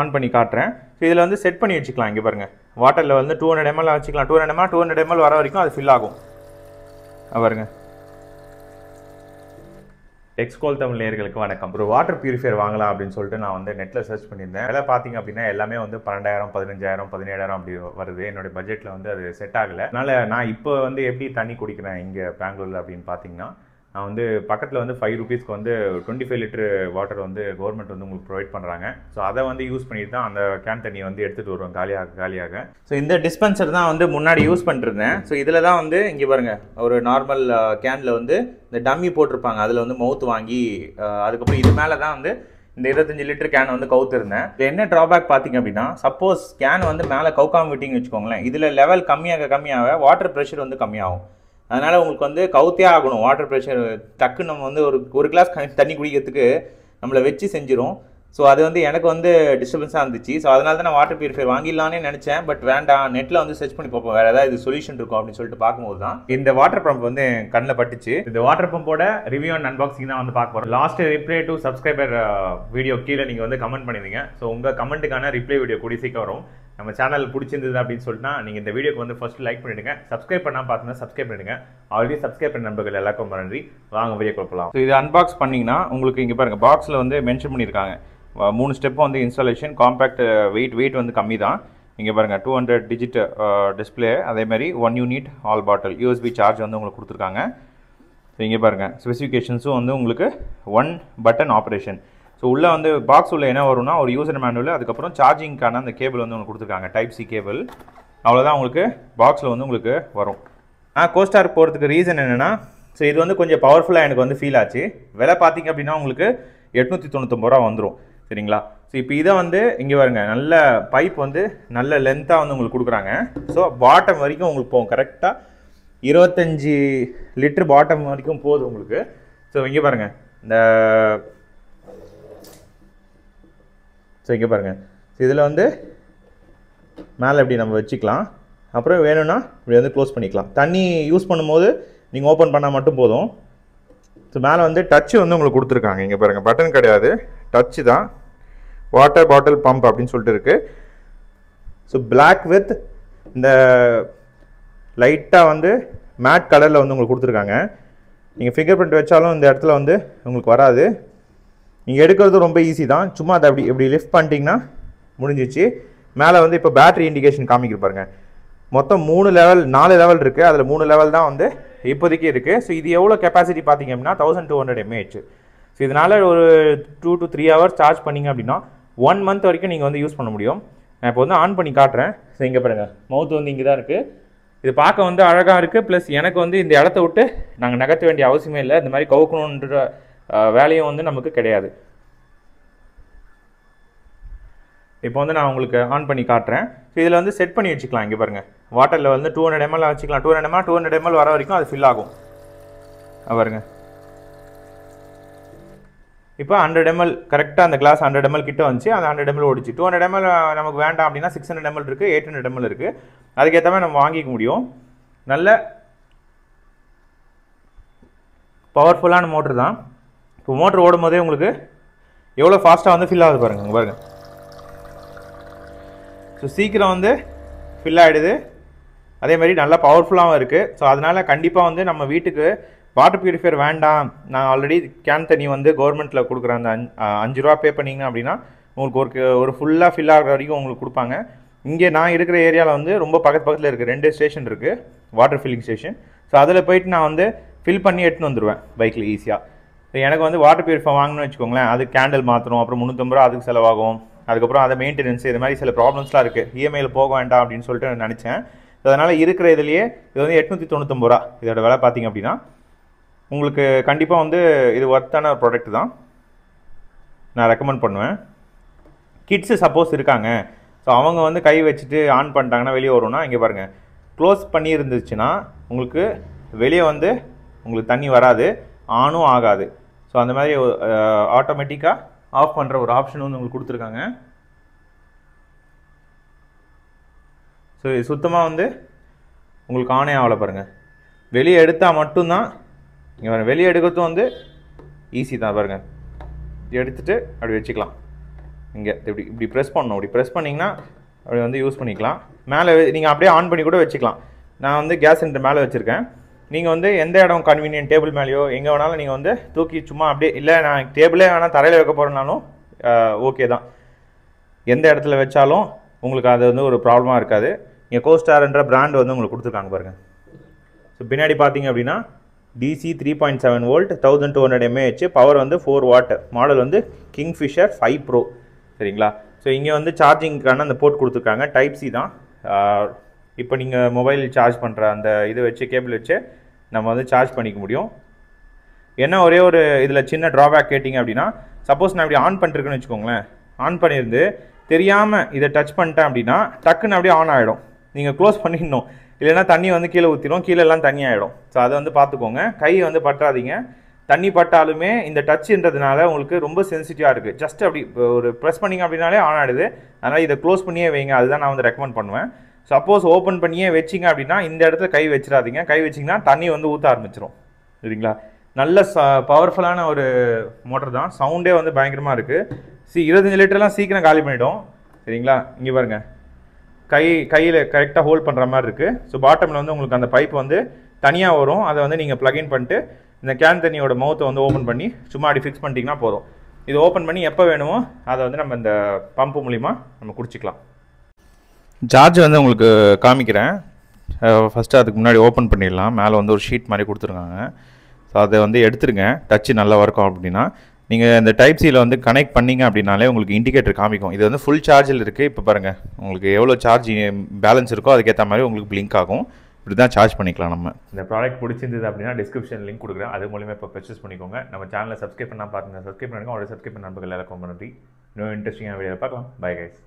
On பண்ணி காட்டுறேன். So இதில் வந்து செட் பண்ணி வச்சுக்கலாம். இங்கே பாருங்கள், வாட்டரில் வந்து 200 ml வச்சுக்கலாம். 200 ml வர வரைக்கும் அது ஃபில் ஆகும். பாருங்க. எக்ஸ்கோல் தமிழ் நேயர்களுக்கு வணக்கம். ஒரு வாட்டர் பியூரிஃபையர் வாங்கலாம் அப்படின்னு சொல்லிட்டு நான் வந்து நெட்டில் சர்ச் பண்ணியிருந்தேன். விலை பார்த்தீங்க அப்படின்னா எல்லாமே வந்து 12,000 15,000 17,000 அப்படி வருது. என்னோட பட்ஜெட்டில் வந்து அது செட் ஆகலை. அதனால் நான் இப்போ வந்து எப்படி தண்ணி குடிக்கிறேன் இங்கே பெங்களூரில் அப்படின்னு பார்த்தீங்கன்னா, நான் வந்து பக்கத்தில் வந்து 5 rupeesக்கு வந்து 25 லிட்டர் வாட்டர் வந்து கவர்மெண்ட் வந்து உங்களுக்கு ப்ரொவைட் பண்ணுறாங்க. ஸோ அதை வந்து யூஸ் பண்ணிட்டு தான் அந்த கேன் தண்ணியை வந்து எடுத்துகிட்டு வருவோம் காலியாக. ஸோ இந்த டிஸ்பென்சர் தான் வந்து முன்னாடி யூஸ் பண்ணிருந்தேன். ஸோ இதில் தான் வந்து இங்கே பாருங்கள், ஒரு நார்மல் கேனில் வந்து இந்த டம்மி போட்டிருப்பாங்க, அதில் வந்து மவுத் வாங்கி அதுக்கப்புறம் இது மேலே தான் வந்து இந்த 25 லிட்டர் கேன் வந்து கவுத்துருந்தேன். என்ன ட்ராபேக் பார்த்தீங்க அப்படின்னா, சப்போஸ் கேன் வந்து மேலே கவுக்காமல் விட்டிங்கன்னு வச்சுக்கோங்களேன், இதில் லெவல் கம்மியாக வாட்டர் ப்ரெஷர் வந்து கம்மியாகும். அதனால் உங்களுக்கு வந்து கவுத்தே ஆகணும். வாட்டர் ப்ரெஷர் டக்குன்னு நம்ம வந்து ஒரு கிளாஸ் தண்ணி குடிக்கிறதுக்கு நம்மளை வச்சு செஞ்சிடும். ஸோ அது வந்து எனக்கு வந்து டிஸ்டர்பன்ஸாக இருந்துச்சு. ஸோ அதனால தான் நான் வாட்டர் பியூரிஃபையர் வாங்கிடலான்னு நினச்சேன். பட் வேண்டாம், நெட்டில் வந்து சர்ச் பண்ணி பார்ப்போம் வேறு ஏதாவது சொல்யூஷன் இருக்கும் அப்படின்னு சொல்லிட்டு பார்க்கும்போது தான் இந்த வாட்டர் பம்ப் வந்து கண்ணில் பட்டுச்சு. இந்த வாட்டர் பம்போட ரிவ்யூ அண்ட் அன்பாக்சிங் தான் வந்து பார்க்க போகிறோம். Last reply to subscriber video கீழே நீங்கள் வந்து கமெண்ட் பண்ணியிருந்தீங்க. ஸோ உங்கள் கமெண்ட்டுக்கான ரிப்ளை வீடியோ கூடிய சீக்கிரம் வரும். நம்ம சேனல் பிடிச்சிருந்தது அப்படின்னு சொல்லிட்டு நீங்கள் இந்த வீடியோக்கு வந்து ஃபர்ஸ்ட் லைக் பண்ணிவிடுங்க. சப்ஸ்கிரைப் பண்ணால் பார்த்தீங்கன்னா சப்ஸ்கிரைப் பண்ணிடுங்க. ஆல்ரெடி சப்ஸ்கிரைப் பண்ண நண்பர்கள் எல்லாருக்கும் நன்றி. வாங்க வீடியோ கொடுக்கலாம். ஸோ இது அன்பாக்ஸ் பண்ணிங்கன்னா உங்களுக்கு இங்கே பாருங்கள், பாக்ஸில் வந்து மென்ஷன் பண்ணியிருக்காங்க 3 ஸ்டெப்பு வந்து இன்ஸ்டாலேஷன். காம்பேக்ட் வெயிட் வந்து கம்மி தான். இங்கே பாருங்கள், 200 டிஜிட் டிஸ்பிளே, அதேமாதிரி 1 யூனிட் ஆல் பாட்டில் யூஎஸ்பி சார்ஜ் வந்து உங்களுக்கு கொடுத்துருக்காங்க. ஸோ இங்கே பாருங்கள், ஸ்பெசிஃபிகேஷன்ஸும் வந்து உங்களுக்கு 1 பட்டன் ஆப்ரேஷன். ஸோ உள்ளே வந்து பாக்ஸ் உள்ள என்ன வரும்னா, ஒரு யூசர் மேனுவல், அதுக்கப்புறம் சார்ஜிங்க்கான அந்த கேபிள் வந்து உங்களுக்கு கொடுத்துருக்காங்க, டைப் சி கேபிள். அவ்வளோதான் உங்களுக்கு பாக்ஸில் வந்து உங்களுக்கு வரும். கோஸ்டார் போகிறதுக்கு ரீசன் என்னென்னா, ஸோ இது வந்து கொஞ்சம் பவர்ஃபுல்லாக எனக்கு வந்து ஃபீல் ஆச்சு. விலை பார்த்தீங்க அப்படின்னா உங்களுக்கு 899 ரூபா வந்துடும். சரிங்களா? ஸோ இப்போ இதை வந்து இங்கே பாருங்க, நல்ல பைப் வந்து நல்ல லென்த்தாக வந்து உங்களுக்கு கொடுக்குறாங்க. ஸோ பாட்டம் வரைக்கும் உங்களுக்கு போகும். கரெக்டாக 25 லிட்டர் பாட்டம் வரைக்கும் போகுது உங்களுக்கு. ஸோ இங்கே பாருங்கள், இங்கே பாருங்கள், இதில் வந்து மேலே இப்படி நம்ம வச்சுக்கலாம். அப்புறம் வேணும்னா இப்படி வந்து க்ளோஸ் பண்ணிக்கலாம். தண்ணி யூஸ் பண்ணும்போது நீங்கள் ஓப்பன் பண்ணால் மட்டும் போதும். ஸோ மேலே வந்து டச்சு வந்து உங்களுக்கு கொடுத்துருக்காங்க. இங்கே பாருங்கள், பட்டன் கிடையாது, டச்சு தான். வாட்டர் பாட்டில் பம்ப் அப்படின்னு சொல்லிட்டு இருக்குது. ஸோ பிளாக் வித் இந்த லைட்டாக வந்து மேட் கலரில் வந்து உங்களுக்கு கொடுத்துருக்காங்க. நீங்கள் ஃபிங்கர் பிரிண்ட் வச்சாலும் இந்த இடத்துல வந்து உங்களுக்கு வராது. நீங்கள் எடுக்கிறது ரொம்ப ஈஸி தான். சும்மா அதை இப்படி லிஃப்ட் பண்ணிட்டீங்கன்னா முடிஞ்சிச்சு. மேலே வந்து இப்போ பேட்டரி இண்டிகேஷன் காமிக்கிற பாருங்கள். மொத்தம் 4 லெவல் இருக்குது. அதில் 3 லெவல் தான் வந்து இப்போதைக்கு இருக்குது. ஸோ இது எவ்வளோ கெப்பாசிட்டி பார்த்தீங்க அப்படின்னா 1200 mAh. ஸோ இதனால் ஒரு 2 to 3 hours சார்ஜ் பண்ணிங்க அப்படின்னா 1 month வரைக்கும் நீங்கள் வந்து யூஸ் பண்ண முடியும். நான் இப்போ வந்து ஆன் பண்ணி காட்டுறேன். ஸோ இங்கே பாருங்கள், மவுத் வந்து இங்கே தான் இருக்குது. இது பார்க்க வந்து அழகாக இருக்குது. ப்ளஸ் எனக்கு வந்து இந்த இடத்த விட்டு நாங்கள் நகர்த்த வேண்டிய அவசியமே இல்லை. இந்த மாதிரி கவுக்கணுன்ற வேலையும் வந்து நமக்கு கிடையாது. இப்போ வந்து நான் உங்களுக்கு ஆன் பண்ணி காட்டுறேன். ஸோ இதில் வந்து செட் பண்ணி வச்சுக்கலாம். இங்கே பாருங்கள், வாட்டரில் வந்து 200 ml வச்சுக்கலாம். 200 ml வர வரைக்கும் அது ஃபில் ஆகும். பாருங்க, இப்போ 100 ml கரெக்டாக அந்த கிளாஸ் 100 ml கிட்ட வந்துச்சு. அந்த 100 ml ஓடிச்சு. 200 ml நமக்கு வேண்டாம் அப்படின்னா 600 ml இருக்குது, 800 ml இருக்குது. அதுக்கேற்ற மாதிரி நம்ம வாங்கிக்க முடியும். நல்ல பவர்ஃபுல்லான மோட்ரு தான். இப்போ மோட்ரு ஓடும் போதே உங்களுக்கு எவ்வளோ ஃபாஸ்ட்டாக வந்து ஃபில் ஆகுது பாருங்கள். ஸோ சீக்கிரம் வந்து ஃபில் ஆகிடுது. அதேமாதிரி நல்லா பவர்ஃபுல்லாகவும் இருக்குது. ஸோ அதனால் கண்டிப்பாக வந்து நம்ம வீட்டுக்கு வாட்டர் பியூரிஃபையர் வேண்டாம், நான் ஆல்ரெடி கேன் தண்ணி வந்து கவர்மெண்ட்டில் கொடுக்குற அந்த 5 ரூபா பே பண்ணிங்க அப்படின்னா உங்களுக்கு ஒரு ஃபுல்லாக ஃபில் ஆகிற வரைக்கும் உங்களுக்கு கொடுப்பாங்க. இங்கே நான் இருக்கிற ஏரியாவில் வந்து ரொம்ப பக்கத்தில் இருக்குது. 2 ஸ்டேஷன் இருக்குது, வாட்டர் ஃபில்லிங் ஸ்டேஷன். ஸோ அதில் போயிட்டு நான் வந்து ஃபில் பண்ணி எடுத்துன்னு வந்துடுவேன் பைக்கில் ஈஸியாக. ஸோ எனக்கு வந்து வாட்டர் பியூரிஃபையர் வாங்கணும்னு வச்சுக்கோங்களேன், அது கேண்டில் மாற்றணும், அப்புறம் 350 ரூபா அதுக்கு செலவாகும். அதுக்கப்புறம் அதை மெயின்டெனன்ஸ், இது மாதிரி சில ப்ராப்ளம்ஸ்லாம் இருக்குது. இஎம்ஐயில் போக வேண்டாம் அப்படின்னு சொல்லிட்டு நான் நினச்சேன். அதனால் இருக்கிற இதுலேயே இது வந்து 899 ரூபா இதோட விலை பார்த்தீங்க அப்படின்னா உங்களுக்கு கண்டிப்பாக வந்து இது ஒர்த்தான ப்ராடக்ட் தான். நான் ரெக்கமெண்ட் பண்ணுவேன். கிட்ஸு சப்போஸ் இருக்காங்க, ஸோ அவங்க வந்து கை வச்சுட்டு ஆன் பண்ணிட்டாங்கன்னா வெளியே வரும்னா, இங்கே பாருங்கள், க்ளோஸ் பண்ணி இருந்துச்சுன்னா உங்களுக்கு வெளியே வந்து உங்களுக்கு தண்ணி வராது, ஆனும் ஆகாது. ஸோ அந்த மாதிரி ஆட்டோமேட்டிக்காக ஆஃப் பண்ணுற ஒரு ஆப்ஷன் வந்து உங்களுக்கு கொடுத்துருக்காங்க. ஸோ இது சுத்தமாக வந்து உங்களுக்கு ஆனே ஆகலை பாருங்கள். வெளியே எடுத்தால் மட்டும்தான், இங்கே பாருங்கள், வெளியே எடுக்கிறதும் வந்து ஈஸி தான் பாருங்கள். எடுத்துகிட்டு அப்படி வச்சுக்கலாம். இங்கே இப்படி ப்ரெஸ் பண்ணணும். இப்படி ப்ரெஸ் பண்ணிங்கன்னா அப்படி வந்து யூஸ் பண்ணிக்கலாம். மேலே நீங்கள் அப்படியே ஆன் பண்ணி கூட வச்சுக்கலாம். நான் வந்து கேஸ் சிலிண்டர் மேலே வச்சுருக்கேன். நீங்கள் வந்து எந்த இடம் கன்வீனியன்ட் டேபிள் மேலேயோ எங்கே வேணாலும் நீங்கள் வந்து தூக்கி சும்மா அப்படியே, இல்லை நான் டேபிளே வேணால் தரையில் வைக்க போகிறேன்னாலும் ஓகே தான். எந்த இடத்துல வச்சாலும் உங்களுக்கு அது வந்து ஒரு ப்ராப்ளமாக இருக்காது. இங்கே கோஸ்டார்ன்ற பிராண்ட் வந்து உங்களுக்கு கொடுத்துருக்காங்க பாருங்கள். ஸோ பின்னாடி பார்த்தீங்க அப்படின்னா DC 3.7 வோல்ட் 1200 mAh, பவர் வந்து 4 வாட், மாடல் வந்து கிங்ஃபிஷர் 5 Pro. சரிங்களா? ஸோ இங்கே வந்து சார்ஜிங்க்கான அந்த போர்ட் கொடுத்துருக்காங்க. டைப் சி தான். இப்போ நீங்கள் மொபைல் சார்ஜ் பண்ணுற அந்த இதை வச்சு கேபிள் வச்சு நம்ம வந்து சார்ஜ் பண்ணிக்க முடியும். என்ன ஒரே ஒரு இதில் சின்ன ட்ராபேக் கேட்டிங்க அப்படின்னா, சப்போஸ் நான் இப்படி ஆன் பண்ணிருக்கேன்னு வச்சுக்கோங்களேன், ஆன் பண்ணியிருந்து தெரியாமல் இதை டச் பண்ணிட்டேன் அப்படின்னா டக்குன்னு அப்படியே ஆன் ஆகிடும். நீங்கள் க்ளோஸ் பண்ணிடணும், இல்லைன்னா தண்ணி வந்து கீழே ஊற்றிடும், கீழே எல்லாம் தண்ணி ஆகிடும். ஸோ அதை வந்து பார்த்துக்கோங்க. கை வந்து பற்றாதீங்க. தண்ணி பட்டாலுமே இந்த டச்சுன்றதுனால உங்களுக்கு ரொம்ப சென்சிட்டிவாக இருக்குது. ஜஸ்ட் அப்படி ஒரு ப்ரெஸ் பண்ணிங்க அப்படின்னாலே ஆன் ஆகிடுது. அதனால் இதை க்ளோஸ் பண்ணியே வைங்க. அதுதான் நான் வந்து ரெக்கமெண்ட் பண்ணுவேன். சப்போஸ் ஓப்பன் பண்ணியே வச்சிங்க அப்படின்னா இந்த இடத்துல கை வச்சிடாதீங்க. கை வச்சிங்கன்னா தண்ணி வந்து ஊற்ற ஆரம்பிச்சிடும். சரிங்களா? நல்ல பவர்ஃபுல்லான ஒரு மோட்டர் தான். சவுண்டே வந்து பயங்கரமாக இருக்குது. 25 லிட்டர்லாம் சீக்கிரம் காலி பண்ணிவிடும். சரிங்களா? இங்கே பாருங்கள், கையில் கரெக்டாக ஹோல்ட் பண்ணுற மாதிரி இருக்குது. ஸோ பாட்டமில் வந்து உங்களுக்கு அந்த பைப் வந்து தனியாக வரும். அதை வந்து நீங்கள் ப்ளக்இன் பண்ணிட்டு இந்த கேன் தண்ணியோட மவுத்தை வந்து ஓப்பன் பண்ணி சும்மா அப்படி ஃபிக்ஸ் பண்ணிட்டீங்கன்னா போதும். இது ஓப்பன் பண்ணி எப்போ வேணுமோ அதை வந்து நம்ம இந்த பம்பு மூலிமா நம்ம குடிச்சிக்கலாம். சார்ஜ் வந்து உங்களுக்கு காமிக்கிறேன். ஃபஸ்ட்டு அதுக்கு முன்னாடி ஓப்பன் பண்ணிடலாம். மேலே வந்து ஒரு ஷீட் மாதிரி கொடுத்துருக்காங்க. ஸோ அதை வந்து எடுத்துருங்க. டச்சு நல்லா இருக்கும் அப்படின்னா நீங்கள் இந்த டைப் சியில் வந்து கனெக்ட் பண்ணிங்க அப்படின்னாலே உங்களுக்கு இண்டிகேட்டர் காமிக்கும். இது வந்து ஃபுல் சார்ஜில் இருக்குது. இப்போ பாருங்கள், உங்களுக்கு எவ்வளோ சார்ஜ் பேலன்ஸ் இருக்கோ அதுக்கேற்ற மாதிரி உங்களுக்கு பிளிங்க் ஆகும். இப்படி தான் சார்ஜ் பண்ணிக்கலாம். நம்ம இந்த ப்ராடக்ட் பிடிச்சிருந்தது அப்படின்னா டிஸ்கிரிப்ஷன் லிங்க் கொடுக்குறேன். அது மூலிமா இப்போ பர்ச்சேஸ் பண்ணிக்கோங்க. நம்ம சேனலை சப்ஸ்கிரைப் பண்ணால் பாருங்கள். சப்ஸ்கிரைப் பண்ணுங்கள். அவரோட சப்ஸ்கிரைப் பண்ண நண்பர்கள் எல்லாருக்கும் நன்றி. இன்னும் இன்ட்ரெஸ்டிங்கான வீடியோ பார்க்கலாம். Bye guys.